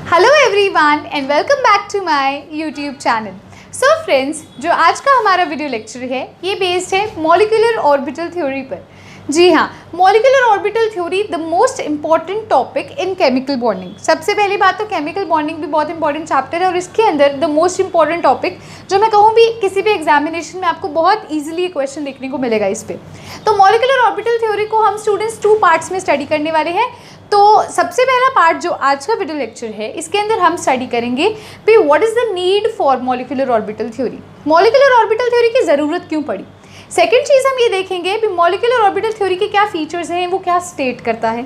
Hello everyone and welcome back to my YouTube channel. So friends, जो आज का हमारा वीडियो लेक्चर है ये बेस्ड है मॉलिक्यूलर ऑर्बिटल थ्योरी पर। जी हाँ, molecular orbital theory the most important topic in chemical bonding. सबसे पहली बात तो केमिकल बॉन्डिंग भी बहुत इंपॉर्टेंट चैप्टर है और इसके अंदर द मोस्ट इंपॉर्टेंट टॉपिक जो मैं कहूँ भी किसी भी एग्जामिनेशन में आपको बहुत ईजिली क्वेश्चन देखने को मिलेगा इस पर। तो मॉलिक्यूलर ऑर्बिटल थ्योरी को हम स्टूडेंट्स 2 पार्ट्स में स्टडी करने वाले हैं। तो सबसे पहला पार्ट जो आज का वीडियो लेक्चर है इसके अंदर हम स्टडी करेंगे कि what is the need for molecular orbital theory, molecular orbital theory की ज़रूरत क्यों पड़ी। सेकेंड चीज़ हम ये देखेंगे कि मॉलिक्यूलर ऑर्बिटल थ्योरी के क्या फीचर्स हैं, वो क्या स्टेट करता है।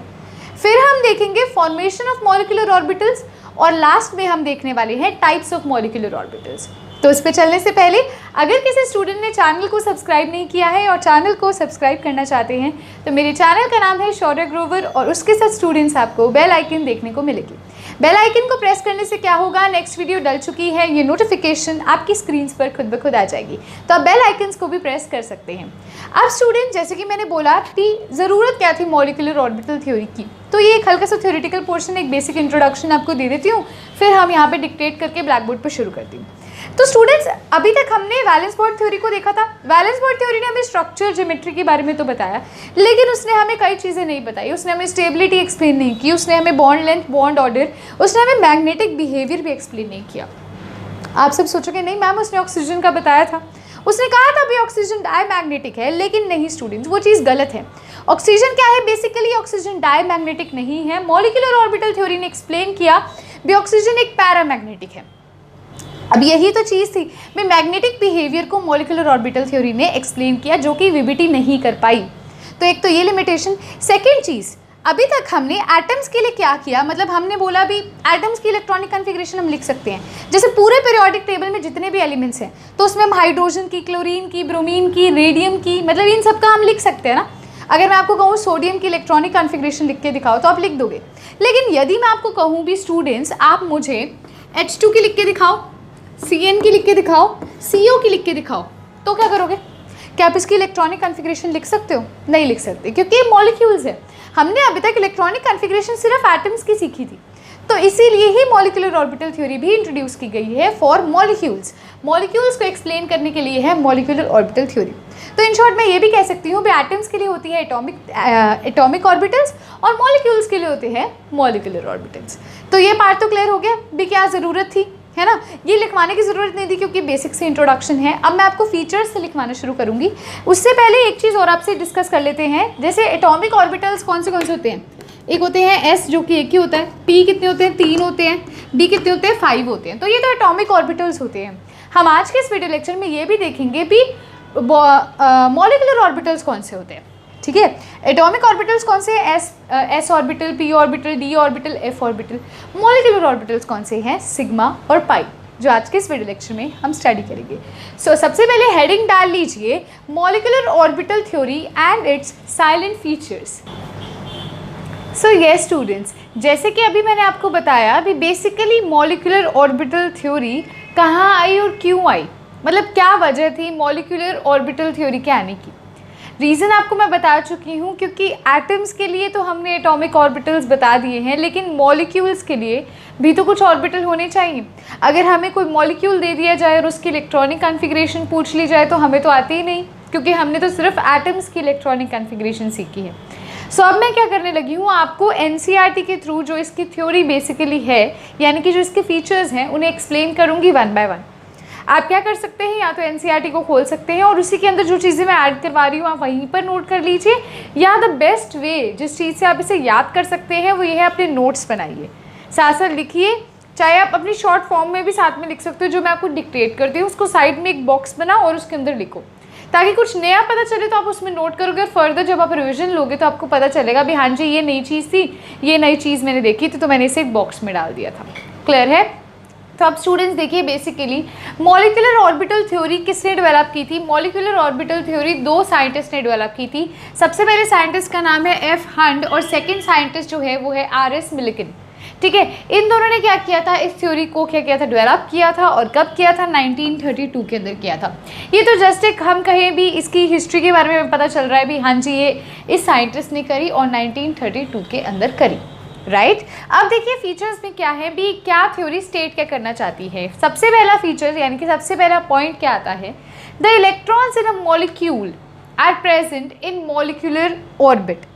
फिर हम देखेंगे फॉर्मेशन ऑफ मॉलिक्यूलर ऑर्बिटल्स और लास्ट में हम देखने वाले हैं टाइप्स ऑफ मॉलिक्यूलर ऑर्बिटल्स। तो इस पे चलने से पहले अगर किसी स्टूडेंट ने चैनल को सब्सक्राइब नहीं किया है और चैनल को सब्सक्राइब करना चाहते हैं तो मेरे चैनल का नाम है शौर्य ग्रोवर और उसके साथ स्टूडेंट्स आपको बेल आइकन देखने को मिलेगी। बेल आइकन को प्रेस करने से क्या होगा, नेक्स्ट वीडियो डल चुकी है ये नोटिफिकेशन आपकी स्क्रीन पर खुद ब खुद आ जाएगी, तो आप बेल आइकन्स को भी प्रेस कर सकते हैं। अब स्टूडेंट, जैसे कि मैंने बोला कि ज़रूरत क्या थी मॉलिक्यूलर ऑर्बिटल थ्योरी की, तो ये एक हल्का सा थ्योरेटिकल पोर्शन, एक बेसिक इंट्रोडक्शन आपको दे देती हूँ, फिर हम यहाँ पे डिक्टेट करके ब्लैक बोर्ड पर शुरू करती हूँ। तो स्टूडेंट्स, अभी तक हमने वैलेंस बॉन्ड थ्योरी को देखा था। वैलेंस बॉन्ड थ्योरी ने हमें स्ट्रक्चर ज्योमेट्री के बारे में तो बताया, लेकिन उसने हमें कई चीज़ें नहीं बताई। उसने हमें स्टेबिलिटी एक्सप्लेन नहीं की, उसने हमें बॉन्ड लेंथ, बॉन्ड ऑर्डर, उसने हमें मैग्नेटिक बिहेवियर भी एक्सप्लेन नहीं किया। आप सब सोचोगे नहीं मैम उसने ऑक्सीजन का बताया था, उसने कहा था भी ऑक्सीजन डायमैग्नेटिक है, लेकिन नहीं स्टूडेंट्स, वो चीज़ गलत है। ऑक्सीजन क्या है, बेसिकली ऑक्सीजन डायमैग्नेटिक नहीं है। मॉलिक्यूलर ऑर्बिटल थ्योरी ने एक्सप्लेन किया भी ऑक्सीजन एक पैरामैग्नेटिक है। अब यही तो चीज़ थी, मैं मैग्नेटिक बिहेवियर को मॉलिक्यूलर ऑर्बिटल थ्योरी ने एक्सप्लेन किया जो कि वीबीटी नहीं कर पाई। तो एक तो ये लिमिटेशन। सेकेंड चीज़, अभी तक हमने एटम्स के लिए क्या किया, मतलब हमने बोला भी एटम्स की इलेक्ट्रॉनिक कॉन्फ़िगरेशन हम लिख सकते हैं। जैसे पूरे पीरियोडिक टेबल में जितने भी एलिमेंट्स हैं तो उसमें हम हाइड्रोजन की, क्लोरीन की, ब्रोमीन की, रेडियम की, मतलब इन सब का हम लिख सकते हैं ना। अगर मैं आपको कहूँ सोडियम की इलेक्ट्रॉनिक कॉन्फ़िगरेशन लिख के दिखाओ तो आप लिख दोगे, लेकिन यदि मैं आपको कहूँ भी स्टूडेंट्स आप मुझे H2 की लिख के दिखाओ, Cn की लिख के दिखाओ, CO की लिख के दिखाओ, तो क्या करोगे? क्या आप इसकी इलेक्ट्रॉनिक कॉन्फ़िगरेशन लिख सकते हो? नहीं लिख सकते, क्योंकि ये मॉलिक्यूल्स है। हमने अभी तक इलेक्ट्रॉनिक कॉन्फ़िगरेशन सिर्फ एटम्स की सीखी थी, तो इसीलिए ही मॉलिक्यूलर ऑर्बिटल थ्योरी भी इंट्रोड्यूस की गई है फॉर मॉलिक्यूल्स। मॉलिक्यूल्स को एक्सप्लेन करने के लिए है मॉलिक्यूलर ऑर्बिटल थ्योरी। तो इन शॉर्ट मैं ये भी कह सकती हूँ भी एटम्स के लिए होती है एटॉमिक ऑर्बिटल्स और मॉलिक्यूल्स के लिए होते हैं मॉलिक्यूलर ऑर्बिटल्स। तो ये पार्ट तो क्लियर हो गया भी, क्या ज़रूरत थी, है ना। ये लिखवाने की ज़रूरत नहीं थी क्योंकि बेसिक से इंट्रोडक्शन है। अब मैं आपको फीचर्स से लिखवाना शुरू करूँगी। उससे पहले एक चीज़ और आपसे डिस्कस कर लेते हैं। जैसे एटॉमिक ऑर्बिटल्स कौन से होते हैं, एक होते हैं S जो कि एक ही होता है, P कितने होते हैं, 3 होते हैं, D कितने होते हैं, 5 होते हैं। तो ये तो एटॉमिक ऑर्बिटल्स होते हैं। हम आज के इस वीडियो लेक्चर में ये भी देखेंगे भी मॉलिक्यूलर ऑर्बिटल्स कौन से होते हैं, ठीक है। एटॉमिक ऑर्बिटल्स कौन से हैं, S orbital, P orbital, D orbital, F orbital. Molecular orbitals कौन से हैं, सिग्मा और पाई, जो आज के इस वीडियो लेक्चर में हम स्टडी करेंगे। सो सबसे पहले हेडिंग डाल लीजिए, molecular orbital theory and it's salient features. So yes students, जैसे कि अभी मैंने आपको बताया अभी बेसिकली मॉलिक्यूलर ऑर्बिटल थ्योरी कहाँ आई और क्यों आई, मतलब क्या वजह थी मॉलिक्यूलर ऑर्बिटल थ्योरी के आने की। रीज़न आपको मैं बता चुकी हूँ, क्योंकि एटम्स के लिए तो हमने एटॉमिक ऑर्बिटल्स बता दिए हैं, लेकिन मॉलिक्यूल्स के लिए भी तो कुछ ऑर्बिटल होने चाहिए। अगर हमें कोई मॉलिक्यूल दे दिया जाए और उसकी इलेक्ट्रॉनिक कॉन्फ़िगरेशन पूछ ली जाए तो हमें तो आती ही नहीं, क्योंकि हमने तो सिर्फ एटम्स की इलेक्ट्रॉनिक कॉन्फ़िगरेशन सीखी है। सो अब मैं क्या करने लगी हूँ, आपको NCERT के थ्रू जो इसकी थ्योरी बेसिकली है, यानी कि जो इसके फीचर्स हैं, उन्हें एक्सप्लेन करूँगी 1 बाय 1। आप क्या कर सकते हैं, या तो NCERT को खोल सकते हैं और उसी के अंदर जो चीज़ें मैं ऐड करवा रही हूँ आप वहीं पर नोट कर लीजिए, या द बेस्ट वे जिस चीज़ से आप इसे याद कर सकते हैं वो ये है, अपने नोट्स बनाइए, साथ साथ लिखिए। चाहे आप अपनी शॉर्ट फॉर्म में भी साथ में लिख सकते हो, जो मैं आपको डिक्टेट करती हूँ उसको साइड में एक बॉक्स बनाओ और उसके अंदर लिखो, ताकि कुछ नया पता चले तो आप उसमें नोट करोगे और फर्दर जब आप रिविजन लोगे तो आपको पता चलेगा भी हाँ जी ये नई चीज़ थी, ये नई चीज़ मैंने देखी थी, तो मैंने इसे एक बॉक्स में डाल दिया था। क्लियर है। तो अब स्टूडेंट्स देखिए, बेसिकली मॉलिक्यूलर ऑर्बिटल थ्योरी किसने डेवलप की थी। मॉलिक्यूलर ऑर्बिटल थ्योरी 2 साइंटिस्ट ने डेवलप की थी। सबसे पहले साइंटिस्ट का नाम है F हंट और सेकंड साइंटिस्ट जो है वो है RS मिल्किन, ठीक है। इन दोनों ने क्या किया था, इस थ्योरी को क्या किया था, डेवलप किया था, और कब किया था, 1932 के अंदर किया था। ये तो जस्ट एक हम कहें भी इसकी हिस्ट्री के बारे में पता चल रहा है भी हाँ जी ये इस साइंटिस्ट ने करी और 1932 के अंदर करी। राइट। अब देखिए फीचर्स में क्या है भी, क्या थ्योरी स्टेट क्या करना चाहती है। सबसे पहला फीचर यानी कि सबसे पहला पॉइंट क्या आता है, the electrons in a molecule are present in molecular orbit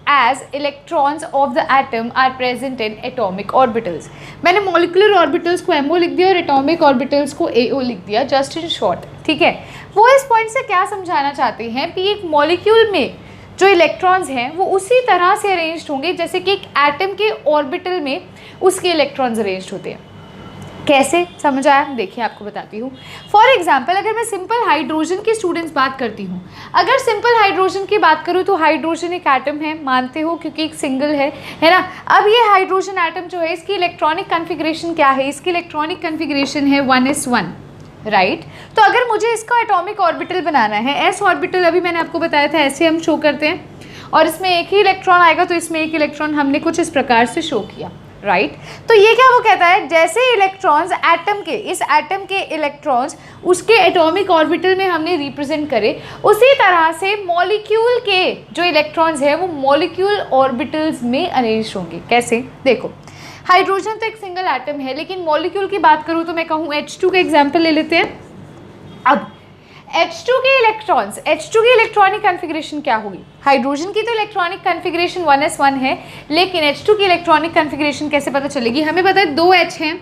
as electrons of the atom are present in atomic orbitals। मैंने molecular orbitals को MO लिख दिया और atomic orbitals को AO लिख दिया, just in short, ठीक है। वो इस पॉइंट से क्या समझाना चाहते हैं कि एक मॉलिक्यूल में जो इलेक्ट्रॉन्स हैं वो उसी तरह से अरेंज्ड होंगे जैसे कि एक एटम के ऑर्बिटल में उसके इलेक्ट्रॉन्स अरेंज्ड होते हैं। कैसे समझ आया, देखिए आपको बताती हूँ। फॉर एग्जाम्पल अगर मैं सिंपल हाइड्रोजन की स्टूडेंट्स बात करती हूँ, अगर सिंपल हाइड्रोजन की बात करूँ तो हाइड्रोजन एक एटम है, मानते हो क्योंकि एक सिंगल है ना। अब ये हाइड्रोजन एटम जो है इसकी इलेक्ट्रॉनिक कन्फिग्रेशन क्या है, इसकी इलेक्ट्रॉनिक कन्फिग्रेशन है 1s1, राइट। तो अगर मुझे इसका एटॉमिक ऑर्बिटल बनाना है, s ऑर्बिटल अभी मैंने आपको बताया था ऐसे हम शो करते हैं, और इसमें एक ही इलेक्ट्रॉन आएगा तो इसमें एक इलेक्ट्रॉन हमने कुछ इस प्रकार से शो किया, राइट। तो ये क्या वो कहता है, जैसे इलेक्ट्रॉन्स एटम के, इस एटम के इलेक्ट्रॉन्स उसके एटॉमिक ऑर्बिटल में हमने रिप्रेजेंट करे, उसी तरह से मॉलिक्यूल के जो इलेक्ट्रॉन्स हैं वो मॉलिक्यूल ऑर्बिटल्स में अरेंज होंगे। कैसे, देखो हाइड्रोजन तो एक सिंगल एटम है, लेकिन मॉलिक्यूल की बात करूँ तो मैं कहूँ H2 का एग्जाम्पल ले लेते हैं। अब H2 के इलेक्ट्रॉन्स, H2 की इलेक्ट्रॉनिक कन्फिग्रेशन क्या होगी, हाइड्रोजन की तो इलेक्ट्रॉनिक कन्फिग्रेशन 1s1 है, लेकिन H2 की इलेक्ट्रॉनिक कन्फिग्रेशन कैसे पता चलेगी, हमें पता है 2H हैं,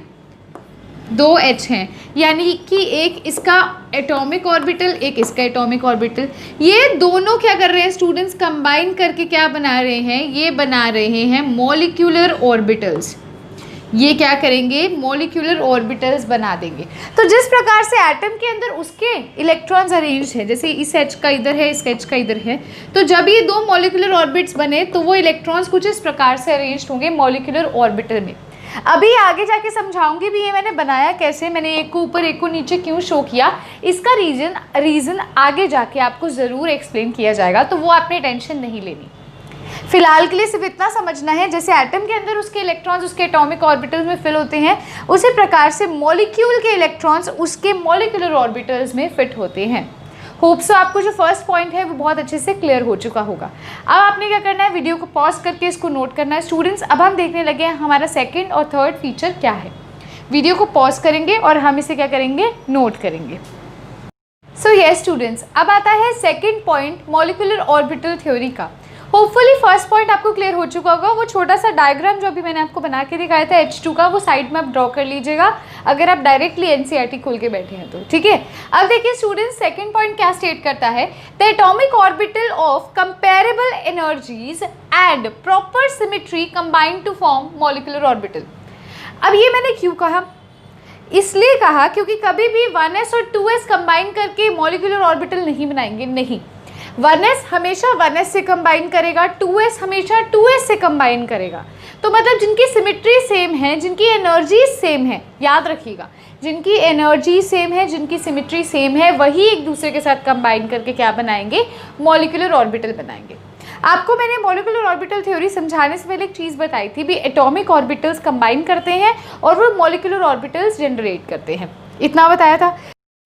2H हैं, यानी कि एक इसका एटॉमिक ऑर्बिटल, एक इसका एटॉमिक ऑर्बिटल, ये दोनों क्या कर रहे हैं स्टूडेंट्स, कंबाइन करके क्या बना रहे हैं, ये बना रहे हैं मॉलिक्यूलर ऑर्बिटल्स। ये क्या करेंगे, मॉलिक्यूलर ऑर्बिटल्स बना देंगे। तो जिस प्रकार से एटम के अंदर उसके इलेक्ट्रॉन्स अरेंज हैं, जैसे इस H का इधर है, इस H का इधर है, तो जब ये दो मॉलिक्यूलर ऑर्बिट्स बने तो वो इलेक्ट्रॉन्स कुछ इस प्रकार से अरेंज होंगे मॉलिक्यूलर ऑर्बिटल में। अभी आगे जाके समझाऊंगी भी ये मैंने बनाया कैसे, मैंने एक को ऊपर एक को नीचे क्यों शो किया, इसका रीज़न आगे जाके आपको ज़रूर एक्सप्लेन किया जाएगा, तो वो आपने टेंशन नहीं लेनी। फिलहाल के लिए सिर्फ इतना समझना है, जैसे एटम के अंदर उसके इलेक्ट्रॉन्स उसके एटॉमिक ऑर्बिटल्स में फिल होते हैं, उसी प्रकार से मॉलिक्यूल के इलेक्ट्रॉन्स उसके मॉलिक्यूलर ऑर्बिटल्स में फिट होते हैं। होप सो आपको जो फर्स्ट पॉइंट है वो बहुत अच्छे से क्लियर हो चुका होगा। अब आपने क्या करना है, वीडियो को पॉज करके इसको नोट करना है। स्टूडेंट्स अब हम देखने लगे हैं हमारा सेकेंड और थर्ड फीचर क्या है। वीडियो को पॉज करेंगे और हम इसे क्या करेंगे, नोट करेंगे। सो यस स्टूडेंट्स, अब आता है second point molecular orbital theory का। होपफुली फर्स्ट पॉइंट आपको क्लियर हो चुका होगा। वो छोटा सा डायग्राम जो अभी मैंने आपको बना के दिखाया था H2 का, वो साइड में आप ड्रॉ कर लीजिएगा अगर आप डायरेक्टली NCERT खोल के बैठे हैं तो, ठीक है। अब देखिए स्टूडेंट्स, सेकंड पॉइंट क्या स्टेट करता है, the atomic orbital of comparable energies and proper symmetry combine to form molecular orbital. अब ये मैंने क्यों कहा, इसलिए कहा क्योंकि कभी भी 1s और 2s कंबाइन करके मॉलिक्यूलर ऑर्बिटल नहीं बनाएंगे, नहीं। 1s हमेशा 1s से कंबाइन करेगा, 2s हमेशा 2s से कंबाइन करेगा। तो मतलब जिनकी सिमेट्री सेम है, जिनकी एनर्जी सेम है, याद रखिएगा, जिनकी एनर्जी सेम है, जिनकी सिमेट्री सेम है, वही एक दूसरे के साथ कंबाइन करके क्या बनाएंगे, मॉलिक्यूलर ऑर्बिटल बनाएंगे। आपको मैंने मॉलिक्यूलर ऑर्बिटल थ्योरी समझाने से पहले एक चीज़ बताई थी भी, एटॉमिक ऑर्बिटल्स कंबाइन करते हैं और वो मॉलिक्यूलर ऑर्बिटल्स जनरेट करते हैं, इतना बताया था।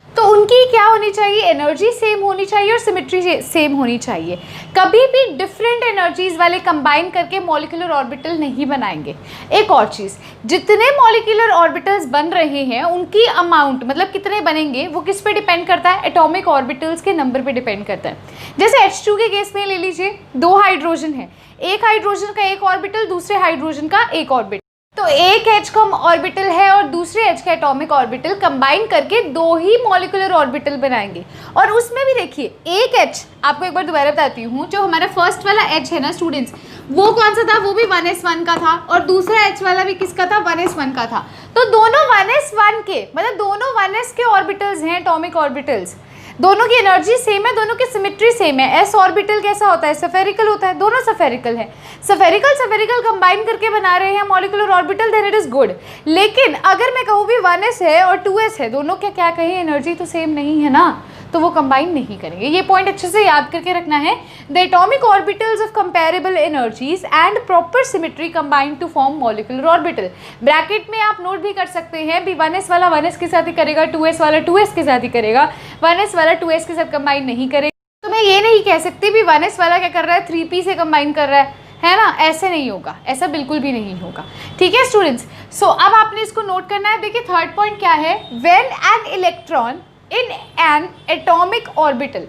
तो उनकी क्या होनी चाहिए, एनर्जी सेम होनी चाहिए और सिमेट्री सेम होनी चाहिए। कभी भी डिफरेंट एनर्जीज वाले कंबाइन करके मॉलिक्यूलर ऑर्बिटल नहीं बनाएंगे। एक और चीज़, जितने मॉलिक्यूलर ऑर्बिटल्स बन रहे हैं उनकी अमाउंट, मतलब कितने बनेंगे, वो किस पे डिपेंड करता है, एटॉमिक ऑर्बिटल्स के नंबर पे डिपेंड करता है। जैसे H2 के केस में ले लीजिए, 2 हाइड्रोजन है, एक हाइड्रोजन का एक ऑर्बिटल, दूसरे हाइड्रोजन का एक ऑर्बिटल, तो एक H का ऑर्बिटल है और दूसरे H का एटॉमिक ऑर्बिटल कंबाइन करके 2 ही मॉलिक्यूलर ऑर्बिटल बनाएंगे। और उसमें भी देखिए एक H, आपको एक बार दोबारा बताती हूँ, जो हमारा फर्स्ट वाला H है ना स्टूडेंट्स, वो कौन सा था, वो भी 1s1 का था, और दूसरा H वाला भी किसका था, 1s1 का था। तो दोनों 1s1 के, मतलब दोनों 1s के ऑर्बिटल्स हैं, एटॉमिक ऑर्बिटल्स, दोनों की एनर्जी सेम है, दोनों की सिमेट्री सेम है। s ऑर्बिटल कैसा होता है, सफेरिकल होता है, दोनों सफेरिकल है। सफेरिकल कंबाइन करके बना रहे हैं molecular orbital, then it is good. लेकिन अगर मैं कहूँ भी 1s है और 2s है, दोनों क्या कहें, एनर्जी तो सेम नहीं है ना, तो वो कंबाइन नहीं करेंगे। ये पॉइंट अच्छे से याद करके रखना है। The atomic orbitals of comparable energies and proper symmetry combine to form molecular orbital. Bracket में आप नोट भी कर सकते हैं भी 1s वाला 1s के साथ ही करेगा, 2s वाला 2s के साथ ही करेगा, 1s वाला 2s के साथ कंबाइन नहीं करेगा। तो मैं ये नहीं कह सकती भी 1s वाला क्या कर रहा है, 3p से कंबाइन कर रहा है ना, ऐसे नहीं होगा, ऐसा बिल्कुल भी नहीं होगा। ठीक है स्टूडेंट्स, सो अब आपने इसको नोट करना है। देखिए थर्ड पॉइंट क्या है, when an electron in an atomic orbital,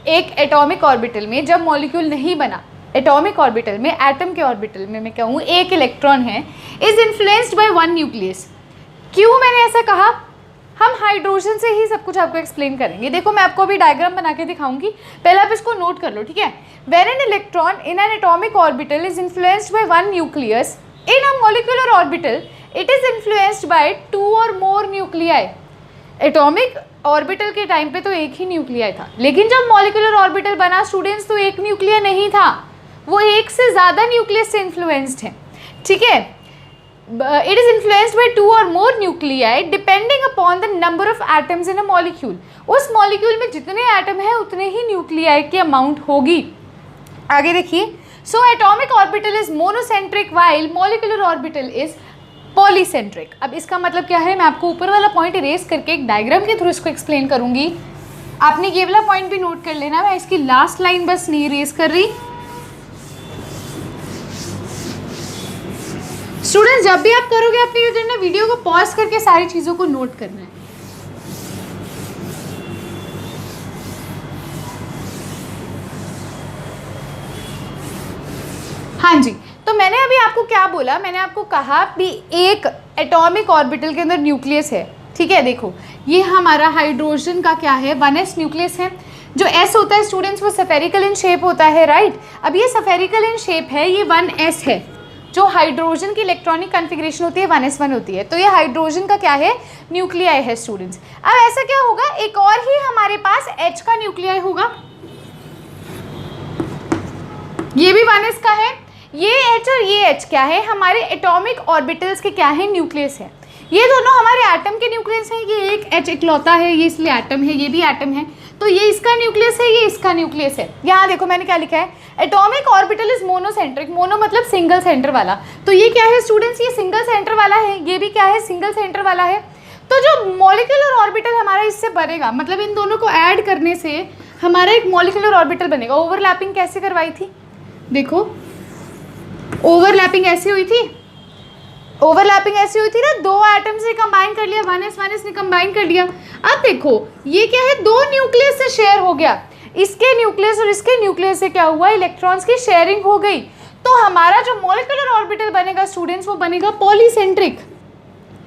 एक एटॉमिक ऑर्बिटल में जब मॉलिक्यूल नहीं बना, एटॉमिक ऑर्बिटल में, एटम के ऑर्बिटल में मैं कहूँ एक इलेक्ट्रॉन है, is influenced by one nucleus. क्यों मैंने ऐसा कहा, हम हाइड्रोजन से ही सब कुछ आपको एक्सप्लेन करेंगे। देखो मैं आपको अभी डायग्राम बना के दिखाऊंगी, पहले आप इसको नोट कर लो। ठीक है, when an electron in an atomic orbital is influenced by one nucleus in a molecular orbital it is influenced by two और मोर न्यूक्लियाई। एटॉमिक ऑर्बिटल के टाइम पे तो एक ही न्यूक्लियाई था, लेकिन जब मॉलिक्यूलर ऑर्बिटल बना स्टूडेंट्स तो एक न्यूक्लिया नहीं था, वो एक से ज़्यादा न्यूक्लियस से इन्फ्लुएंस्ड है। ठीक है, it is influenced by two or more nuclei depending upon the number of atoms in a molecule। उस मॉलिक्यूल में जितने एटम है उतने ही न्यूक्लियाई की अमाउंट होगी। आगे देखिए, so atomic orbital is monocentric while molecular orbital is polycentric. अब इसका मतलब क्या है, मैं आपको ऊपर वाला पॉइंट इरेज करके एक डायग्राम के थ्रू इसको एक्सप्लेन करूंगी। आपने ये वाला पॉइंट भी नोट कर लेना, मैं इसकी लास्ट लाइन बस नहीं इरेज कर रही। स्टूडेंट्स जब भी आप करोगे अपनी यूजर ने वीडियो को पॉज करके सारी चीज़ों को नोट करना है। हाँ जी, तो मैंने अभी आपको क्या बोला, मैंने आपको कहा कि एक एटॉमिक ऑर्बिटल के अंदर न्यूक्लियस है। ठीक है, देखो ये हमारा हाइड्रोजन का क्या है, 1s न्यूक्लियस है। जो s होता है स्टूडेंट्स वो सफेरिकल इन शेप होता है, राइट। अब ये सफेरिकल इन शेप है, ये 1s है। जो हाइड्रोजन की इलेक्ट्रॉनिक कॉन्फ़िगरेशन होती है 1s1 होती है, तो ये हाइड्रोजन का क्या है, न्यूक्लियाई है स्टूडेंट्स। अब ऐसा क्या होगा, एक और ही हमारे पास H का न्यूक्लियाई होगा, ये भी 1s का है। ये H और ये H क्या है, हमारे एटॉमिक ऑर्बिटल्स के क्या है, न्यूक्लियस है। ये दोनों हमारे एटम के न्यूक्लियस हैं, ये एक H इकलौता है, ये इसलिए एटम है, ये भी एटम है, तो ये इसका न्यूक्लियस है, ये इसका न्यूक्लियस है। यहाँ देखो मैंने क्या लिखा है, atomic orbital is monocentric, mono मतलब सिंगल सेंटर वाला, तो ये क्या है स्टूडेंट्स, ये सिंगल सेंटर वाला है, ये भी क्या है, सिंगल सेंटर वाला है। तो जो मॉलिक्यूलर ऑर्बिटल हमारा इससे बनेगा, मतलब इन दोनों को ऐड करने से हमारा एक मॉलिक्यूलर ऑर्बिटल बनेगा। ओवरलैपिंग कैसे करवाई थी, देखो ओवरलैपिंग ऐसे हुई थी, ओवरलैपिंग ऐसी हुई थी ना, दो एटम से कंबाइन कर लिया, 1s ने कंबाइन कर लिया। अब देखो ये क्या है, दो न्यूक्लियस से शेयर हो गया, इसके न्यूक्लियस और इसके न्यूक्लियस से क्या हुआ, इलेक्ट्रॉन्स की शेयरिंग हो गई। तो हमारा जो मॉलिक्यूलर ऑर्बिटल बनेगा स्टूडेंट्स वो बनेगा पॉलीसेंट्रिक,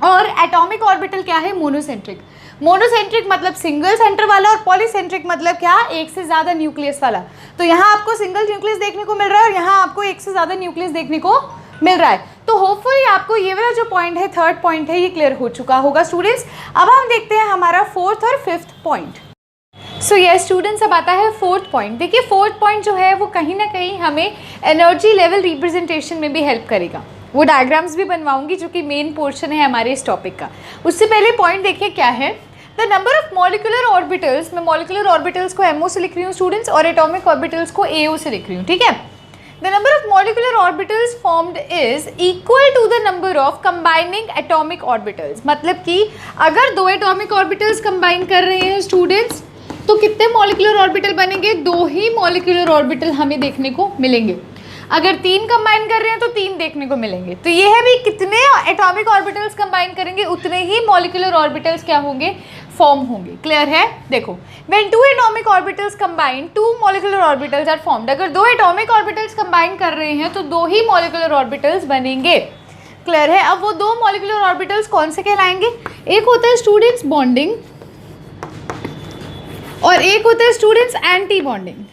और एटॉमिक ऑर्बिटल क्या है, मोनोसेंट्रिक। मोनोसेंट्रिक मतलब सिंगल सेंटर वाला, और पॉलीसेंट्रिक मतलब क्या, एक से ज़्यादा न्यूक्लियस वाला। तो यहाँ आपको सिंगल न्यूक्लियस देखने को मिल रहा है और यहाँ आपको एक से ज़्यादा न्यूक्लियस देखने को मिल रहा है। तो होपफुली आपको ये वाला जो पॉइंट है, थर्ड पॉइंट है, ये क्लियर हो चुका होगा स्टूडेंट्स। अब हम देखते हैं हमारा फोर्थ और फिफ्थ पॉइंट। सो ये स्टूडेंट्स अब आता है फोर्थ पॉइंट। देखिए फोर्थ पॉइंट जो है वो कहीं ना कहीं हमें एनर्जी लेवल रिप्रेजेंटेशन में भी हेल्प करेगा। वो डायग्राम्स भी बनवाऊंगी जो कि मेन पोर्शन है हमारे इस टॉपिक का। उससे पहले पॉइंट देखिए क्या है, the number of molecular orbitals, मैं मॉलिक्यूलर ऑर्बिटल्स को MO से लिख रही हूँ स्टूडेंट्स, और एटॉमिक ऑर्बिटल्स को AO से लिख रही हूँ। ठीक है, the number of molecular orbitals formed is equal to the number of combining atomic orbitals. मतलब कि अगर दो एटॉमिक ऑर्बिटल्स कंबाइन कर रहे हैं स्टूडेंट्स तो कितने मॉलिक्यूलर ऑर्बिटल बनेंगे, दो ही मॉलिक्यूलर ऑर्बिटल हमें देखने को मिलेंगे। अगर तीन कंबाइन कर रहे हैं तो तीन देखने को मिलेंगे। तो ये है भी कितने एटॉमिक ऑर्बिटल्स कंबाइन करेंगे उतने ही मॉलिक्यूलर ऑर्बिटल्स क्या होंगे, फॉर्म होंगे। क्लियर है, देखो when two atomic orbitals combine two molecular orbitals are formed. अगर दो एटॉमिक ऑर्बिटल्स कंबाइन कर रहे हैं तो दो ही मॉलिक्यूलर ऑर्बिटल्स बनेंगे। क्लियर है, अब वो दो मॉलिक्यूलर ऑर्बिटल्स कौन से कहलाएंगे, एक होता है स्टूडेंट्स बॉन्डिंग और एक होता है स्टूडेंट्स एंटी बॉन्डिंग।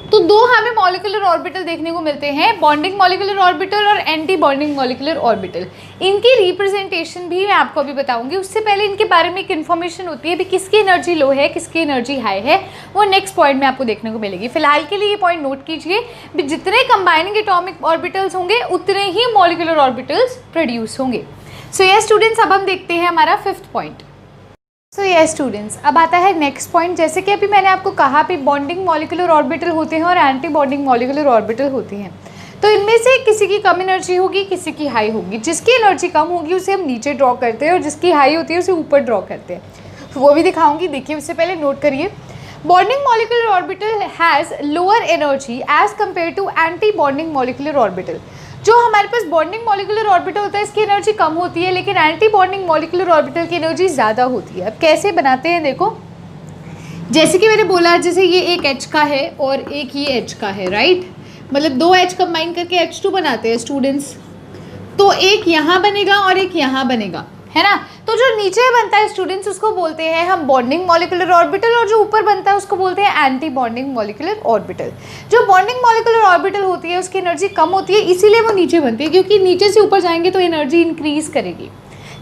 तो दो हमें मॉलिक्यूलर ऑर्बिटल देखने को मिलते हैं, बॉन्डिंग मॉलिक्यूलर ऑर्बिटल और एंटी बॉन्डिंग मॉलिक्यूलर ऑर्बिटल। इनकी रिप्रेजेंटेशन भी मैं आपको अभी बताऊंगी। उससे पहले इनके बारे में एक इन्फॉर्मेशन होती है भी किसकी एनर्जी लो है किसकी एनर्जी हाई है, वो नेक्स्ट पॉइंट में आपको देखने को मिलेगी। फिलहाल के लिए ये पॉइंट नोट कीजिए, जितने कंबाइनिंग एटॉमिक ऑर्बिटल्स होंगे उतने ही मॉलिक्यूलर ऑर्बिटल्स प्रोड्यूस होंगे। सो ये स्टूडेंट्स अब हम देखते हैं हमारा फिफ्थ पॉइंट। सो ये स्टूडेंट्स अब आता है नेक्स्ट पॉइंट। जैसे कि अभी मैंने आपको कहा भी बॉन्डिंग मॉलिक्यूलर ऑर्बिटल होते हैं और एंटी बॉन्डिंग मॉलिक्यूलर ऑर्बिटल होती हैं। तो इनमें से किसी की कम एनर्जी होगी, किसी की हाई होगी। जिसकी एनर्जी कम होगी उसे हम नीचे ड्रॉ करते हैं और जिसकी हाई होती है उसे ऊपर ड्रॉ करते हैं। तो वो भी दिखाऊंगी, देखिए उससे पहले नोट करिए bonding molecular orbital has lower energy as compare to antibonding molecular orbital. जो हमारे पास बॉन्डिंग मॉलिक्यूलर ऑर्बिटल होता है इसकी एनर्जी कम होती है, लेकिन एंटी बॉन्डिंग मॉलिक्यूलर ऑर्बिटल की एनर्जी ज़्यादा होती है। अब कैसे बनाते हैं देखो, जैसे कि मैंने बोला, जैसे ये एक H का है और एक ये H का है, राइट, मतलब दो H कंबाइन करके H2 बनाते हैं स्टूडेंट्स। तो एक यहाँ बनेगा और एक यहाँ बनेगा, है ना। तो जो नीचे बनता है स्टूडेंट्स उसको बोलते हैं हम बॉन्डिंग मॉलिक्यूलर ऑर्बिटल, और जो ऊपर बनता है उसको बोलते हैं एंटी बॉन्डिंग मॉलिक्यूलर ऑर्बिटल। जो बॉन्डिंग मॉलिक्यूलर ऑर्बिटल होती है उसकी एनर्जी कम होती है, इसीलिए वो नीचे बनती है, क्योंकि नीचे से ऊपर जाएंगे तो एनर्जी इंक्रीज करेगी।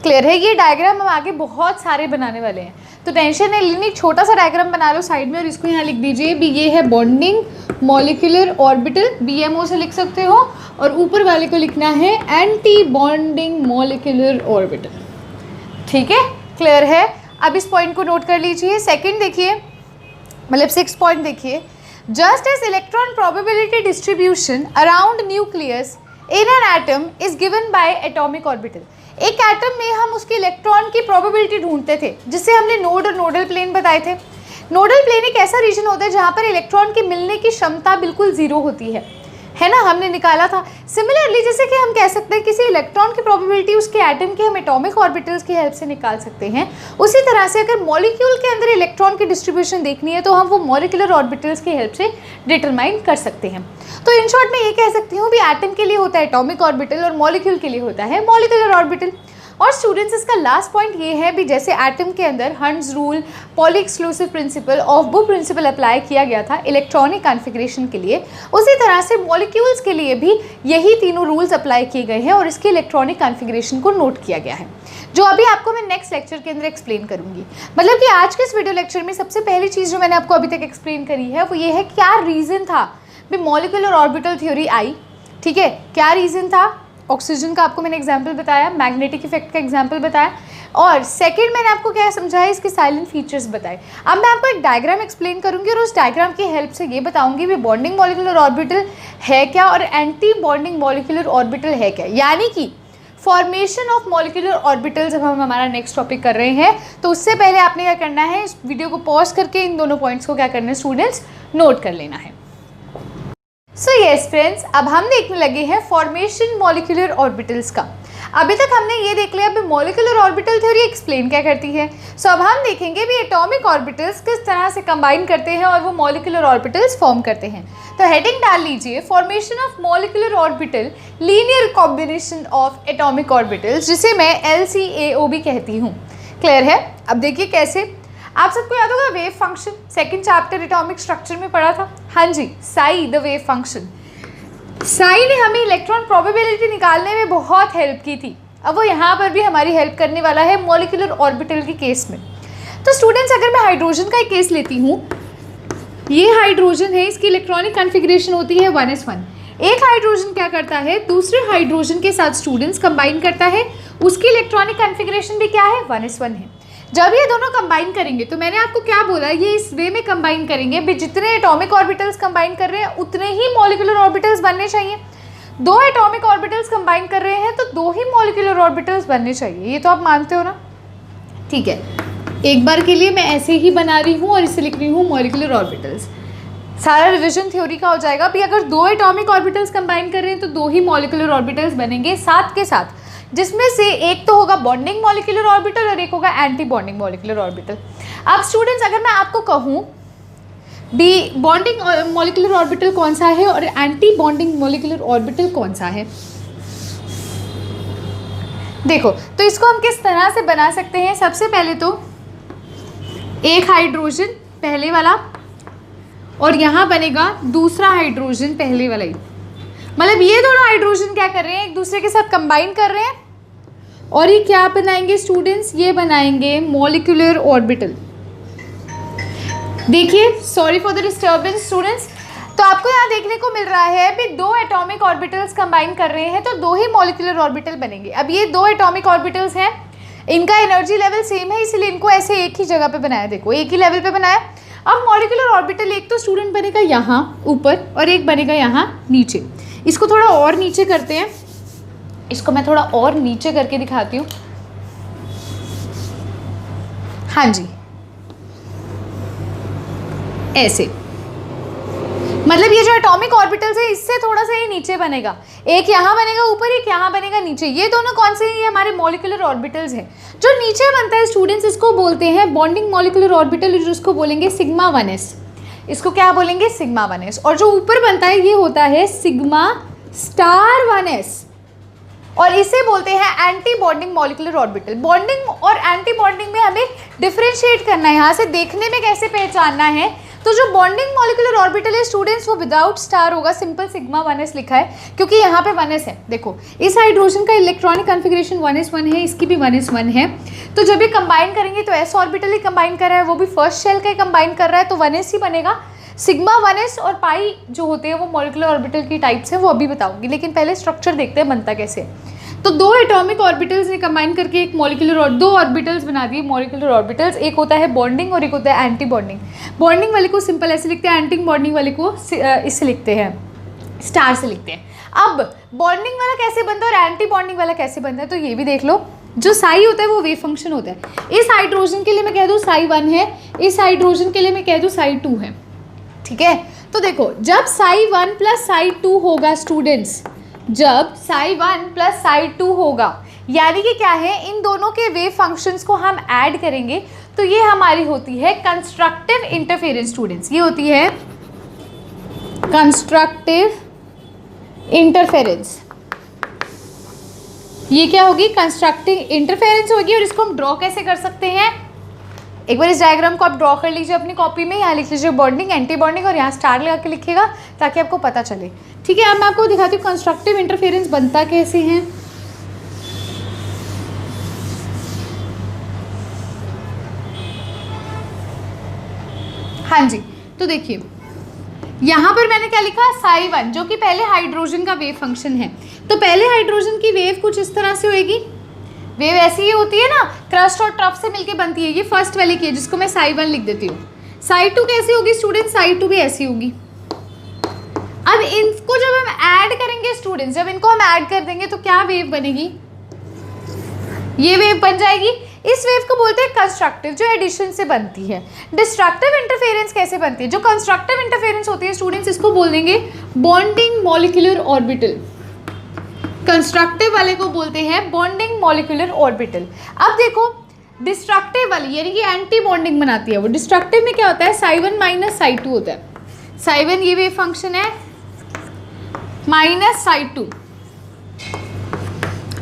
क्लियर है। ये डायग्राम हम आगे बहुत सारे बनाने वाले हैं, तो टेंशन नहीं लेनी। छोटा सा डायग्राम बना लो साइड में और इसको यहाँ लिख दीजिए भी, ये है बॉन्डिंग मॉलिक्यूलर ऑर्बिटल, BMO से लिख सकते हो, और ऊपर वाले को लिखना है एंटी बॉन्डिंग मॉलिक्यूलर ऑर्बिटल। ठीक है, क्लियर है। अब इस पॉइंट को नोट कर लीजिए। सेकंड देखिए, मतलब 6 पॉइंट देखिए, just as electron probability distribution around nucleus in an atom is given by atomic orbital. एक एटम में हम उसके इलेक्ट्रॉन की प्रोबेबिलिटी ढूंढते थे, जिससे हमने नोड और नोडल प्लेन बताए थे। नोडल प्लेन एक ऐसा रीजन होता है जहाँ पर इलेक्ट्रॉन की मिलने की क्षमता बिल्कुल जीरो होती है ना, हमने निकाला था। सिमिलरली जैसे कि हम कह सकते हैं किसी इलेक्ट्रॉन की प्रोबेबिलिटी उसके एटम के हम एटॉमिक ऑर्बिटल्स की हेल्प से निकाल सकते हैं, उसी तरह से अगर मॉलिक्यूल के अंदर इलेक्ट्रॉन की डिस्ट्रीब्यूशन देखनी है तो हम वो मॉलिक्यूलर ऑर्बिटल्स की हेल्प से डिटरमाइन कर सकते हैं। तो इन शॉर्ट में ये कह सकती हूँ भी एटम के लिए होता है एटॉमिक ऑर्बिटल और मॉलिक्यूल के लिए होता है मॉलिक्यूलर ऑर्बिटल। और स्टूडेंट्स इसका लास्ट पॉइंट ये है भी, जैसे एटम के अंदर Hund's rule, Pauli exclusive principle, Aufbau principle apply किया गया था इलेक्ट्रॉनिक कॉन्फ़िगरेशन के लिए, उसी तरह से मॉलिक्यूल्स के लिए भी यही तीनों रूल्स अप्लाई किए गए हैं और इसके इलेक्ट्रॉनिक कॉन्फ़िगरेशन को नोट किया गया है, जो अभी आपको मैं नेक्स्ट लेक्चर के अंदर एक्सप्लेन करूंगी। मतलब कि आज के इस वीडियो लेक्चर में सबसे पहली चीज़ जो मैंने आपको अभी तक एक्सप्लेन करी है वो ये है क्या रीज़न था भी मॉलिक्यूलर ऑर्बिटल थ्योरी आई। ठीक है, क्या रीज़न था? ऑक्सीजन का आपको मैंने एग्जाम्पल बताया, मैग्नेटिक इफेक्ट का एग्जाम्पल बताया, और सेकंड मैंने आपको क्या समझाया, इसके साइलेंट फीचर्स बताए। अब मैं आपको एक डायग्राम एक्सप्लेन करूंगी और उस डायग्राम की हेल्प से ये बताऊंगी भी बॉन्डिंग मॉलिक्यूलर ऑर्बिटल है क्या और एंटी बॉन्डिंग मॉलिक्यूलर ऑर्बिटल है क्या, यानी कि फॉर्मेशन ऑफ मॉलिक्यूलर ऑर्बिटल जब हम हमारा नेक्स्ट टॉपिक कर रहे हैं तो उससे पहले आपने क्या करना है, इस वीडियो को पॉज करके इन दोनों पॉइंट्स को क्या करना है स्टूडेंट्स, नोट कर लेना है। सो यस फ्रेंड्स, अब हम देखने लगे हैं फॉर्मेशन मॉलिक्यूलर ऑर्बिटल्स का। अभी तक हमने ये देख लिया भी मॉलिक्यूलर ऑर्बिटल थ्योरी एक्सप्लेन क्या करती है। सो अब हम देखेंगे भी एटॉमिक ऑर्बिटल्स किस तरह से कंबाइन करते हैं और वो मॉलिक्यूलर ऑर्बिटल्स फॉर्म करते हैं। तो हेडिंग डाल लीजिए, formation of molecular orbital, linear combination of atomic orbitals, जिसे मैं LCAO भी कहती हूँ। क्लियर है। अब देखिए कैसे, आप सबको याद होगा wave function, second chapter atomic structure में पढ़ा था। हाँ जी, psi the wave function. Psi ने हमें इलेक्ट्रॉन प्रोबेबिलिटी निकालने में बहुत हेल्प की थी। अब वो यहाँ पर भी हमारी हेल्प करने वाला है मॉलिक्यूलर ऑर्बिटल के केस में। तो स्टूडेंट्स, अगर मैं हाइड्रोजन का एक केस लेती हूँ, ये हाइड्रोजन है, इसकी इलेक्ट्रॉनिक कॉन्फ़िगरेशन होती है 1s1। एक हाइड्रोजन क्या करता है, दूसरे हाइड्रोजन के साथ स्टूडेंट्स कंबाइन करता है, उसकी इलेक्ट्रॉनिक कॉन्फ़िगरेशन भी क्या है, 1s1 है। जब ये दोनों कंबाइन करेंगे तो मैंने आपको क्या बोला, ये इस वे में कंबाइन करेंगे भी जितने एटॉमिक ऑर्बिटल्स कंबाइन कर रहे हैं उतने ही मॉलिक्यूलर ऑर्बिटल्स बनने चाहिए। दो एटॉमिक ऑर्बिटल्स कंबाइन कर रहे हैं तो दो ही मॉलिक्यूलर ऑर्बिटल्स बनने चाहिए, ये तो आप मानते हो ना। ठीक है, एक बार के लिए मैं ऐसे ही बना रही हूँ और इसे लिख रही हूँ मॉलिक्यूलर ऑर्बिटल्स, सारा रिविजन थ्योरी का हो जाएगा भी अगर दो एटॉमिक ऑर्बिटल्स कंबाइन कर रहे हैं तो दो ही मॉलिक्यूलर ऑर्बिटल्स बनेंगे साथ के साथ, जिसमें से एक तो होगा बॉन्डिंग मॉलिक्यूलर ऑर्बिटल और एक होगा एंटी बॉन्डिंग मॉलिक्यूलर ऑर्बिटल। अब स्टूडेंट्स, अगर मैं आपको कहूँ भी बॉन्डिंग मॉलिक्यूलर ऑर्बिटल कौन सा है और एंटी बॉन्डिंग मॉलिक्यूलर ऑर्बिटल कौन सा है, देखो तो इसको हम किस तरह से बना सकते हैं। सबसे पहले तो एक हाइड्रोजन पहले वाला और यहाँ बनेगा दूसरा हाइड्रोजन पहले वाला ही, मतलब ये दोनों हाइड्रोजन क्या कर रहे हैं, एक दूसरे के साथ कंबाइन कर रहे हैं और ये क्या बनाएंगे स्टूडेंट्स, ये बनाएंगे मॉलिक्यूलर ऑर्बिटल। देखिए, sorry for the disturbance students, तो आपको यहाँ देखने को मिल रहा है भी दो एटॉमिक ऑर्बिटल्स कंबाइन कर रहे हैं तो दो ही मॉलिक्यूलर ऑर्बिटल बनेंगे। अब ये दो एटॉमिक ऑर्बिटल्स हैं, इनका एनर्जी लेवल सेम है, इसलिए इनको ऐसे एक ही जगह पे बनाया, देखो एक ही लेवल पे बनाया। अब मॉलिक्यूलर ऑर्बिटल एक तो स्टूडेंट बनेगा यहाँ ऊपर और एक बनेगा यहाँ नीचे। इसको थोड़ा और नीचे करते हैं, इसको मैं थोड़ा और नीचे करके दिखाती हूँ। हाँ जी, ऐसे, मतलब ये जो एटॉमिक ऑर्बिटल्स है इससे थोड़ा सा ये नीचे बनेगा, एक यहाँ बनेगा ऊपर, एक यहाँ बनेगा नीचे। ये दोनों कौन से हैं? ये हमारे मॉलिक्यूलर ऑर्बिटल्स हैं। जो नीचे बनता है स्टूडेंट्स, इसको बोलते हैं बॉन्डिंग मॉलिक्यूलर ऑर्बिटल, जिसको बोलेंगे सिग्मा 1s। इसको क्या बोलेंगे? Sigma 1s। और जो ऊपर बनता है ये होता है सिग्मा स्टार 1s, और इसे बोलते हैं anti bonding molecular orbital. Bonding और एंटी बॉन्डिंग में हमें डिफरेंशिएट करना है, यहाँ से देखने में कैसे पहचानना है। तो जो बॉन्डिंग मॉलिक्यूलर ऑर्बिटल है स्टूडेंट्स, वो विदाउट स्टार होगा, सिंपल सिग्मा 1s लिखा है, क्योंकि यहाँ पे 1s है। देखो इस हाइड्रोजन का इलेक्ट्रॉनिक कॉन्फ़िगरेशन 1s1 है, इसकी भी 1s1 है। तो जब ये कंबाइन करेंगे तो s ऑर्बिटल ही कंबाइन कर रहा है, वो भी फर्स्ट शेल का ही कंबाइन कर रहा है, तो 1s ही बनेगा। सिग्मा 1s और पाई जो होते हैं वो मॉलिक्यूलर ऑर्बिटल की टाइप्स हैं, वो अभी बताऊंगी, लेकिन पहले स्ट्रक्चर देखते हैं बनता कैसे। तो दो एटॉमिक ऑर्बिटल्स ने कंबाइन करके एक मॉलिक्यूलर और दो ऑर्बिटल्स बना दिए मॉलिक्यूलर ऑर्बिटल्स। एक होता है बॉन्डिंग और एक होता है एंटी बॉन्डिंग। बॉन्डिंग वाले को सिंपल ऐसे लिखते हैं, एंटी बॉन्डिंग वाले को इससे लिखते हैं, स्टार से लिखते हैं। अब बॉन्डिंग वाला कैसे बनता है और एंटी बॉन्डिंग वाला कैसे बनता है, तो ये भी देख लो। जो साई होता है वो वेव फंक्शन होता है। इस हाइड्रोजन के लिए मैं कह दूँ साई 1 है, इस हाइड्रोजन के लिए मैं कह दूँ साई 2 है, ठीक है। तो देखो जब साई 1 प्लस साई 2 होगा स्टूडेंट्स, जब साई 1 प्लस साई 2 होगा, यानी कि क्या है, इन दोनों के वेव फंक्शंस को हम ऐड करेंगे तो ये हमारी होती है कंस्ट्रक्टिव इंटरफेरेंस स्टूडेंट्स। ये होती है कंस्ट्रक्टिव इंटरफेरेंस। ये क्या होगी? कंस्ट्रक्टिव इंटरफेरेंस होगी। और इसको हम ड्रॉ कैसे कर सकते हैं? एक बार इस डायग्राम को आप ड्रॉ कर लीजिए अपनी कॉपी में। यहाँ लिख लीजिए बॉन्डिंग, एंटी बॉन्डिंग, और यहाँ स्टार लगा के लिखिएगा ताकि आपको पता चले, ठीक है। अब मैं आपको दिखाती हूँ कंस्ट्रक्टिव इंटरफेरेंस बनता कैसे है। हाँ जी, तो देखिए यहाँ पर मैंने क्या लिखा, साई 1, जो कि पहले हाइड्रोजन का वेव फंक्शन है। तो पहले हाइड्रोजन की वेव कुछ इस तरह से होएगी। वेव ऐसी ही होती है ना, क्रस्ट और ट्रफ से मिलके बनती है। ये फर्स्ट वाली की है जिसको मैं साई 1 लिख देती हूँ। साई 2 कैसी होगी स्टूडेंट? साई 2 भी ऐसी होगी। अब इनको जब हम ऐड करेंगे स्टूडेंट्स, जब इनको हम ऐड कर देंगे तो क्या वेव बनेगी? ये वेव बन जाएगी। इस वेव को बोलते हैं कंस्ट्रक्टिव, जो एडिशन से बनती है। डिस्ट्रक्टिव इंटरफेरेंस कैसे बनती है? जो कंस्ट्रक्टिव इंटरफेरेंस होती है स्टूडेंट्स, इसको बोल देंगे बॉन्डिंग मॉलिक्यूलर ऑर्बिटल। कंस्ट्रक्टिव वाले को बोलते हैं बॉन्डिंग मॉलिक्यूलर ऑर्बिटल। अब देखो डिस्ट्रक्टिव वाली यानी कि एंटी बॉन्डिंग बनाती है वो। डिस्ट्रक्टिव में क्या होता है? साई 1 माइनस साई 2 होता है। साई 1 ये वेव फंक्शन है, माइनस साई 2।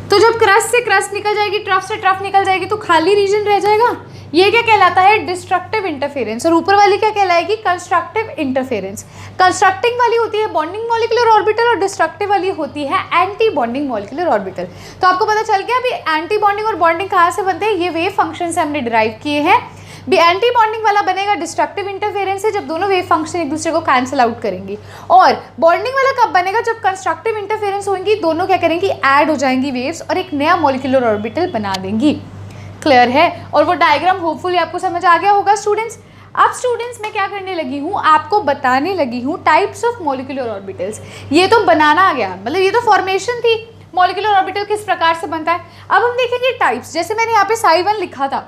तो जब क्रस्ट से क्रस्ट निकल जाएगी, ट्रफ से ट्रफ निकल जाएगी, तो खाली रीजन रह जाएगा। ये क्या कहलाता है? Destructive interference. और ऊपर वाली क्या कहलाएगी? Constructive interference. कंस्ट्रक्टिंग वाली होती है बॉन्डिंग मॉलिक्यूलर ऑर्बिटल और डिस्ट्रक्टिव वाली होती है एंटी बॉन्डिंग मॉलिक्यूलर ऑर्बिटल। तो आपको पता चल गया अभी एंटी बॉन्डिंग और बॉन्डिंग कहाँ से बनते हैं? ये वेव फंक्शन से हमने डिराइव किए हैं। भी एंटी बॉन्डिंग वाला बनेगा डिस्ट्रक्टिव इंटरफेरेंस से, जब दोनों वेव फंक्शन एक दूसरे को कैंसिल आउट करेंगी। और बॉन्डिंग वाला कब बनेगा? जब कंस्ट्रक्टिव इंटरफेरेंस होंगी, दोनों क्या करेंगी? ऐड हो जाएंगी वेव्स और एक नया मॉलिक्यूलर ऑर्बिटल बना देंगी। क्लियर है? और वो डायग्राम होपफुली आपको समझ आ गया होगा स्टूडेंट्स। अब स्टूडेंट्स मैं क्या करने लगी हूँ, आपको बताने लगी हूँ टाइप्स ऑफ मॉलिक्यूलर ऑर्बिटल्स। ये तो बनाना आ गया, मतलब ये तो फॉर्मेशन थी, मॉलिक्यूलर ऑर्बिटल किस प्रकार से बनता है। अब हम देखेंगे टाइप्स। जैसे मैंने यहाँ पे साई 1 लिखा था,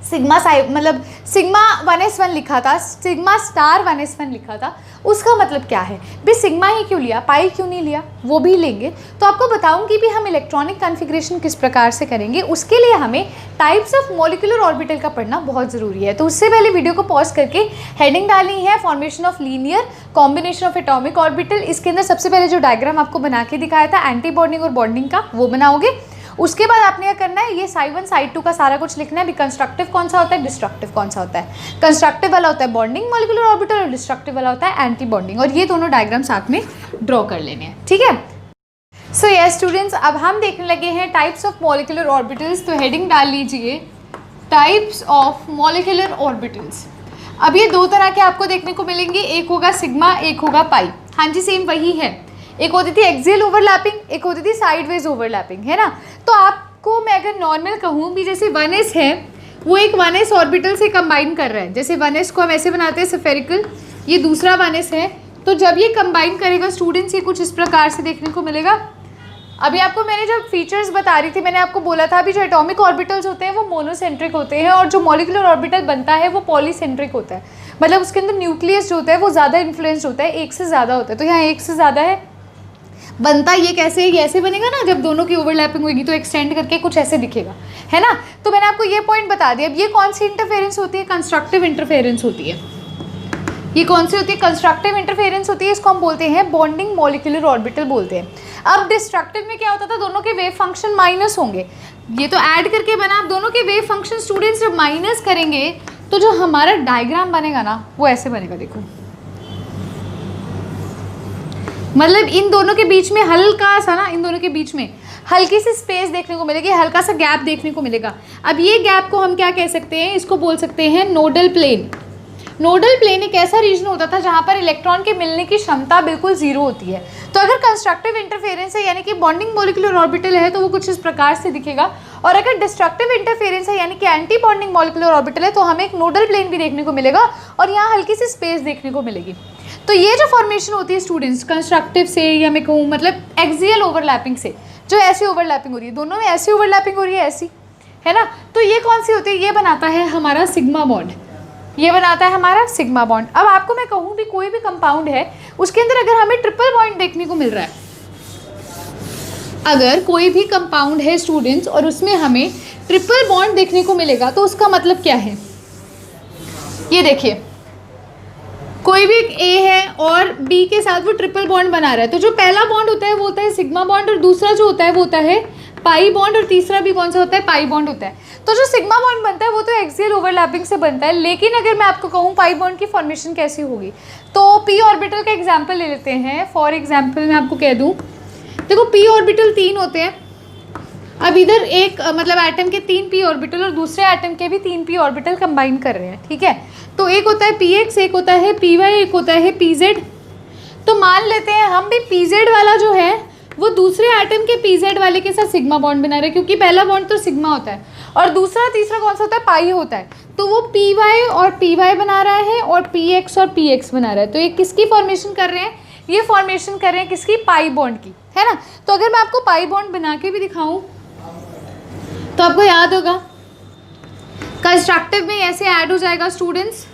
सिग्मा साई मतलब सिग्मा 1s1 लिखा था, सिग्मा स्टार 1s1 लिखा था, उसका मतलब क्या है? भी सिग्मा ही क्यों लिया, पाई क्यों नहीं लिया? वो भी लेंगे। तो आपको बताऊंगी भी हम इलेक्ट्रॉनिक कॉन्फ़िगरेशन किस प्रकार से करेंगे। उसके लिए हमें टाइप्स ऑफ मॉलिक्यूलर ऑर्बिटल का पढ़ना बहुत ज़रूरी है। तो उससे पहले वीडियो को पॉज करके हेडिंग डालनी है formation of linear combination of atomic orbital. इसके अंदर सबसे पहले जो डायग्राम आपको बना के दिखाया था एंटी बॉन्डिंग और बॉन्डिंग का, वो बनाओगे। उसके बाद आपने क्या करना है, ये साई 1 साई 2 का सारा कुछ लिखना है। भी कंस्ट्रक्टिव कौन सा होता है, डिस्ट्रक्टिव कौन सा होता है। कंस्ट्रक्टिव वाला होता है बॉन्डिंग मॉलिक्यूलर ऑर्बिटल और डिस्ट्रक्टिव वाला होता है एंटी बॉन्डिंग। और ये दोनों डायग्राम साथ में ड्रॉ कर लेने हैं, ठीक है। सो यस स्टूडेंट्स, अब हम देखने लगे हैं टाइप्स ऑफ मॉलिक्यूलर ऑर्बिटल्स। तो हेडिंग डाल लीजिए टाइप्स ऑफ मॉलिक्यूलर ऑर्बिटल्स। अब ये दो तरह के आपको देखने को मिलेंगे, एक होगा सिग्मा, एक होगा पाई। हाँ जी, सेम वही है। एक होती थी एक्सियल ओवरलैपिंग, एक होती थी साइडवेज ओवरलैपिंग, है ना। तो आपको मैं अगर नॉर्मल कहूँ भी, जैसे 1s है वो एक 1s ऑर्बिटल से कंबाइन कर रहा है। जैसे 1s को हम ऐसे बनाते हैं स्फेरिकल, ये दूसरा 1s है। तो जब ये कंबाइन करेगा स्टूडेंट्स, ये कुछ इस प्रकार से देखने को मिलेगा। अभी आपको मैंने जब फीचर्स बता रही थी, मैंने आपको बोला था अभी जो एटॉमिक ऑर्बिटल्स होते हैं वो मोनोसेंट्रिक होते हैं और जो मॉलिक्यूलर ऑर्बिटल बनता है वो पॉलीसेंट्रिक होता है, मतलब उसके अंदर न्यूक्लियस जो होता है वो ज़्यादा इन्फ्लुएंस्ड होता है, एक से ज़्यादा होता है। तो यहाँ एक से ज़्यादा है, बनता ये कैसे, ये ऐसे बनेगा ना, जब दोनों की ओवरलैपिंग होगी तो एक्सटेंड करके कुछ ऐसे दिखेगा, है ना। तो मैंने आपको ये पॉइंट बता दिया। अब ये कौन सी इंटरफेरेंस होती है, कंस्ट्रक्टिव इंटरफेरेंस होती है। ये कौन सी होती है, कंस्ट्रक्टिव इंटरफेरेंस होती है। इसको हम बोलते हैं बॉन्डिंग मॉलिक्यूलर ऑर्बिटल बोलते हैं। अब डिस्ट्रक्टिव में क्या होता था, दोनों के वेव फंक्शन माइनस होंगे, ये तो ऐड करके बना, आप दोनों के वेव फंक्शन स्टूडेंट्स जब माइनस करेंगे तो जो हमारा डायग्राम बनेगा ना वो ऐसे बनेगा, देखो, मतलब इन दोनों के बीच में हल्का सा ना, इन दोनों के बीच में हल्की सी स्पेस देखने को मिलेगी, हल्का सा गैप देखने को मिलेगा। अब ये गैप को हम क्या कह सकते हैं, इसको बोल सकते हैं नोडल प्लेन। नोडल प्लेन एक ऐसा रीजन होता था जहाँ पर इलेक्ट्रॉन के मिलने की क्षमता बिल्कुल जीरो होती है। तो अगर कंस्ट्रक्टिव इंटरफेरेंस है यानी कि बॉन्डिंग मॉलिक्यूलर ऑर्बिटल है तो वो कुछ इस प्रकार से दिखेगा, और अगर डिस्ट्रक्टिव इंटरफेरेंस है यानी कि एंटी बॉन्डिंग मॉलिक्यूलर ऑर्बिटल है तो हमें एक नोडल प्लेन भी देखने को मिलेगा और यहाँ हल्की सी स्पेस देखने को मिलेगी। तो ये जो फॉर्मेशन होती है स्टूडेंट्स कंस्ट्रक्टिव से, या मैं कहूँ मतलब एक्सियल ओवरलैपिंग से, जो ऐसी ओवरलैपिंग हो रही है, दोनों में ऐसी ओवरलैपिंग हो रही है, ऐसी, है ना। तो ये कौन सी होती है, ये बनाता है हमारा सिग्मा बॉन्ड, ये बनाता है हमारा सिग्मा बॉन्ड। अब आपको मैं कहूँ भी कोई भी कंपाउंड है उसके अंदर अगर हमें ट्रिपल बॉन्ड देखने को मिल रहा है, अगर कोई भी कंपाउंड है स्टूडेंट्स और उसमें हमें ट्रिपल बॉन्ड देखने को मिलेगा तो उसका मतलब क्या है, ये देखिए, कोई भी एक ए है और बी के साथ वो ट्रिपल बॉन्ड बना रहा है, तो जो पहला बॉन्ड होता है वो होता है सिग्मा बॉन्ड और दूसरा जो होता है वो होता है पाई बॉन्ड और तीसरा भी कौन सा होता है, पाई बॉन्ड होता है। तो जो सिग्मा बॉन्ड बनता है वो तो एक्सियल ओवरलैपिंग से बनता है, लेकिन अगर मैं आपको कहूँ पाई बॉन्ड की फॉर्मेशन कैसी होगी, तो पी ऑर्बिटल का एग्जाम्पल ले लेते हैं। फॉर एग्जाम्पल मैं आपको कह दूँ, देखो पी ऑर्बिटल 3 होते हैं। अब इधर एक मतलब एटम के 3 पी ऑर्बिटल और दूसरे एटम के भी 3 पी ऑर्बिटल कंबाइन कर रहे हैं, ठीक है। तो एक होता है पी एक्स, एक होता है पी वाई, एक होता है पी जेड। तो मान लेते हैं हम भी पी जेड वाला जो है वो दूसरे एटम के पी जेड वाले के साथ सिग्मा बॉन्ड बना रहे हैं, क्योंकि पहला बॉन्ड तो सिग्मा होता है और दूसरा तीसरा कौन सा होता है, पाई होता है। तो वो पी वाई और पी वाई बना रहा है और पी एक्स और पी एक्स बना रहा है। तो ये किसकी फॉर्मेशन कर रहे हैं, ये फॉर्मेशन कर रहे हैं किसकी, पाई बॉन्ड की, है ना। तो अगर मैं आपको पाई बॉन्ड बना के भी दिखाऊं तो आपको याद होगा कंस्ट्रक्टिव में ऐसे ऐड हो जाएगा स्टूडेंट्स।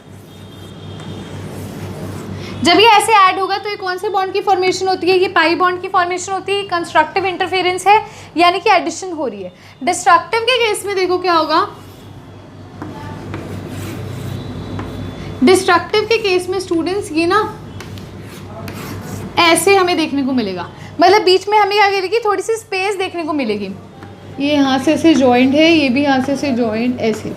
जब ये ऐसे ऐड होगा तो ये कौन से बॉन्ड की फॉर्मेशन होती है, ये पाई बॉन्ड की फॉर्मेशन होती है। कंस्ट्रक्टिव इंटरफेरेंस है यानी कि एडिशन हो रही है। डिस्ट्रक्टिव के केस में देखो क्या होगा, डिस्ट्रक्टिव के केस में स्टूडेंट्स ये ना ऐसे हमें देखने को मिलेगा, मतलब बीच में हमें क्या मिलेगी, थोड़ी सी स्पेस देखने को मिलेगी। ये यहाँ से ऐसे जॉइंट है, ये भी यहाँ से ऐसे जॉइंट, ऐसे,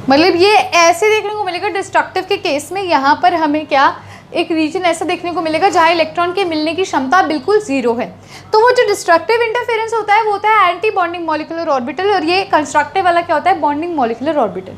मतलब ये ऐसे देखने को मिलेगा। डिस्ट्रक्टिव के केस में यहाँ पर हमें क्या एक रीजन ऐसा देखने को मिलेगा जहाँ इलेक्ट्रॉन के मिलने की क्षमता बिल्कुल जीरो है। तो वो जो डिस्ट्रक्टिव इंटरफेरेंस होता है वो होता है एंटी बॉन्डिंग मॉलिक्यूलर ऑर्बिटल, और ये कंस्ट्रक्टिव वाला क्या होता है, बॉन्डिंग मॉलिक्यूलर ऑर्बिटल।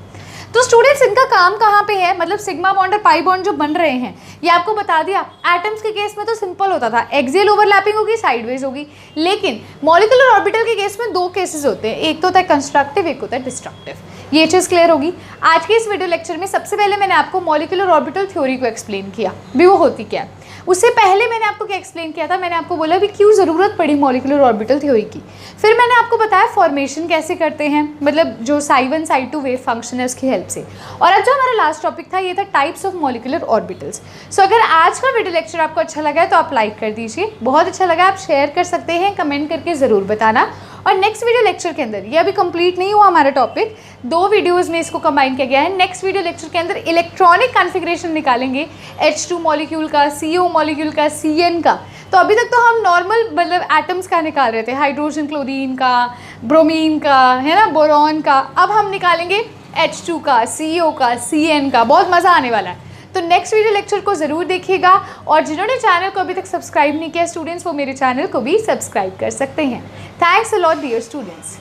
तो स्टूडेंट्स इनका काम कहाँ पे है, मतलब सिग्मा बॉन्ड और पाई बॉन्ड जो बन रहे हैं, ये आपको बता दिया। एटम्स के केस में तो सिंपल होता था, एक्सियल ओवरलैपिंग होगी, साइडवेज होगी, लेकिन मॉलिक्यूलर ऑर्बिटल के केस में 2 केसेस होते हैं, एक तो होता है कंस्ट्रक्टिव, एक होता है डिस्ट्रक्टिव। ये चीज़ क्लियर होगी। आज के इस वीडियो लेक्चर में सबसे पहले मैंने आपको मॉलिक्यूलर ऑर्बिटल थ्योरी को एक्सप्लेन किया, भी वो होती क्या है। उससे पहले मैंने आपको क्या एक्सप्लेन किया था, मैंने आपको बोला भी क्यों ज़रूरत पड़ी मॉलिक्यूलर ऑर्बिटल थ्योरी की। फिर मैंने आपको बताया फॉर्मेशन कैसे करते हैं, मतलब जो साई1 साई2 वेव फंक्शन है उसकी हेल्प से। और अब जो हमारा लास्ट टॉपिक था ये था टाइप्स ऑफ मॉलिक्यूलर ऑर्बिटल्स। सो अगर आज का वीडियो लेक्चर आपको अच्छा लगा है तो आप लाइक कर दीजिए, बहुत अच्छा लगा आप शेयर कर सकते हैं, कमेंट करके ज़रूर बताना। और नेक्स्ट वीडियो लेक्चर के अंदर, ये अभी कंप्लीट नहीं हुआ हमारा टॉपिक, 2 वीडियोस में इसको कंबाइन किया गया है। नेक्स्ट वीडियो लेक्चर के अंदर इलेक्ट्रॉनिक कॉन्फ़िगरेशन निकालेंगे, H2 मॉलिक्यूल का, CO मॉलिक्यूल का, CN का। तो अभी तक तो हम नॉर्मल मतलब एटम्स का निकाल रहे थे, हाइड्रोजन, क्लोरीन का, ब्रोमीन का, है ना, बोरॉन का। अब हम निकालेंगे H2 का, CO का, CN का। बहुत मज़ा आने वाला है। तो नेक्स्ट वीडियो लेक्चर को ज़रूर देखिएगा, और जिन्होंने चैनल को अभी तक सब्सक्राइब नहीं किया स्टूडेंट्स, वो मेरे चैनल को भी सब्सक्राइब कर सकते हैं। Thanks a lot dear students.